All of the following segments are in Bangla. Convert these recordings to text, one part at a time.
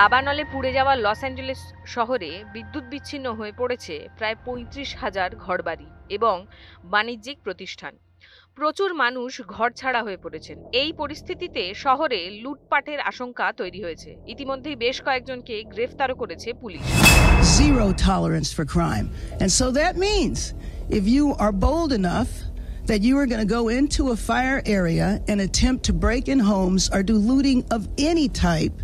দাবানলে পুড়ে যাওয়া লস অ্যাঞ্জেলেস শহরে বিদ্যুৎ বিচ্ছিন্ন হয়ে পড়েছে প্রায় ৩৫,০০০ ঘরবাড়ি এবং বাণিজ্যিক প্রতিষ্ঠান। প্রচুর মানুষ ঘরছাড়া হয়ে পড়েছেন। এই পরিস্থিতিতে শহরে লুটপাটের আশঙ্কা তৈরি হয়েছে। ইতিমধ্যেই বেশ কয়েকজনকে গ্রেফতারও করেছে police. Zero tolerance for crime. And so that means if you are bold enough that you are going to go into a fire area and attempt to break in homes or do looting of any type,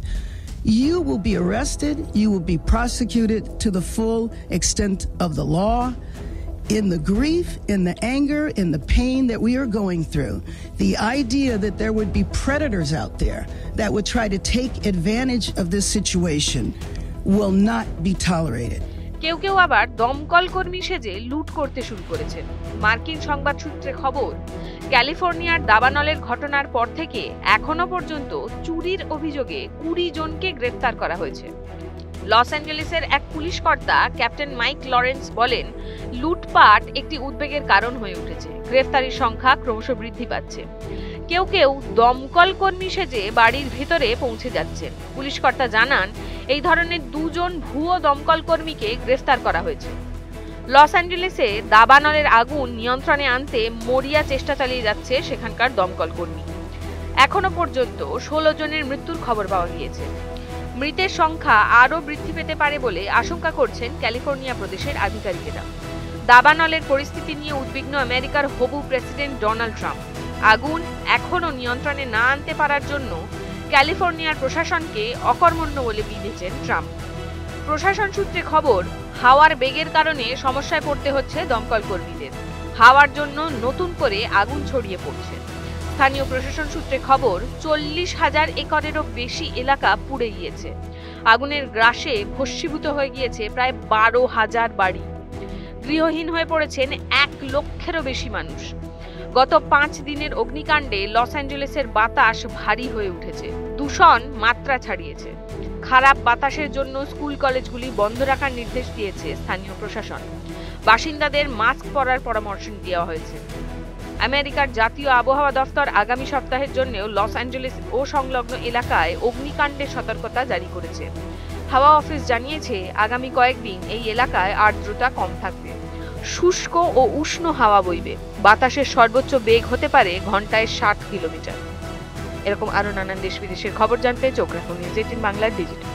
you will be arrested, you will be prosecuted to the full extent of the law. In the grief, in the anger, in the pain that we are going through, the idea that there would be predators out there that would try to take advantage of this situation will not be tolerated. কেউ কেউ আবার দমকল কর্মী সেজে লুট করতে শুরু করেছেন। মার্কিন সংবাদ সূত্রে খবর, ক্যালিফোর্নিয়ার দাবানলের ঘটনার পর থেকে এখনো পর্যন্ত চুরির অভিযোগে ২০ জনকে গ্রেফতার করা হয়েছে। লস অ্যাঞ্জেলেসের এক পুলিশ কর্তা ক্যাপ্টেন মাইক লরেন্স বলেন, লুটপাট একটি উদ্বেগের কারণ হয়ে উঠেছে। গ্রেফতারির সংখ্যা ক্রমশ বৃদ্ধি পাচ্ছে। কেউ কেউ দমকল কর্মী সেজে বাড়ির ভেতরে পৌঁছে যাচ্ছেন। পুলিশ কর্তা জানান, এই ধরনের ২ জন ভুয়ো দমকল কর্মীকে গ্রেফতার করা হয়েছে। লস অ্যাঞ্জেলেসে দাবানলের আগুন নিয়ন্ত্রণে আনতে মরিয়া চেষ্টা চালিয়ে যাচ্ছে সেখানকার দমকল কর্মী। এখনো পর্যন্ত ১৬ জনের মৃত্যুর খবর পাওয়া গিয়েছে। মৃতের সংখ্যা আরও বৃদ্ধি পেতে পারে বলে আশঙ্কা করছেন ক্যালিফোর্নিয়া প্রদেশের আধিকারিকেরা। দাবানলের পরিস্থিতি নিয়ে উদ্বিগ্ন আমেরিকার হবু প্রেসিডেন্ট ডোনাল্ড ট্রাম্প। আগুন এখনো নিয়ন্ত্রণে না আনতে পারার জন্য ক্যালিফোর্নিয়ার প্রশাসনকে অকর্মণ্য বলে বিবেচেন ট্রাম্প। প্রশাসন সূত্রে খবর, হাওয়ার বেগের কারণে সমস্যায় পড়তে হচ্ছে দমকল কর্মীদের। হাওয়ার জন্য নতুন করে আগুন ছড়িয়ে পড়ছে। স্থানীয় প্রশাসন সূত্রে খবর, ৪০,০০০ একরেরও বেশি এলাকা পুড়ে গিয়েছে। আগুনের গ্রাসে ভস্মীভূত হয়ে গিয়েছে প্রায় ১২,০০০ বাড়ি। গৃহহীন হয়ে পড়েছেন ১ লক্ষেরও বেশি মানুষ। গত ৫ দিনের অগ্নিকাণ্ডে লস অ্যাঞ্জেলেসের বাতাস ভারী হয়ে উঠেছে। দূষণ মাত্রা ছাড়িয়েছে। খারাপ বাতাসের জন্য স্কুল কলেজগুলি বন্ধ রাখার নির্দেশ দিয়েছে স্থানীয় প্রশাসন। বাসিন্দাদের মাস্ক পরার পরামর্শ দেওয়া হয়েছে। আমেরিকার জাতীয় আবহাওয়া দফতর আগামী সপ্তাহের জন্যও লস অ্যাঞ্জেলেস ও সংলগ্ন এলাকায় অগ্নিকাণ্ডের সতর্কতা জারি করেছে। হাওয়া অফিস জানিয়েছে, আগামী কয়েকদিন এই এলাকায় আর্দ্রতা কম থাকবে। শুষ্ক ও উষ্ণ হাওয়া বইবে। বাতাসের সর্বোচ্চ বেগ হতে পারে ঘন্টায় ৬০ কিলোমিটার। এরকম আরো নানান দেশ বিদেশের খবর জানতে চোখ রাখুন নিউজ ১৮ বাংলার ডিজিটাল।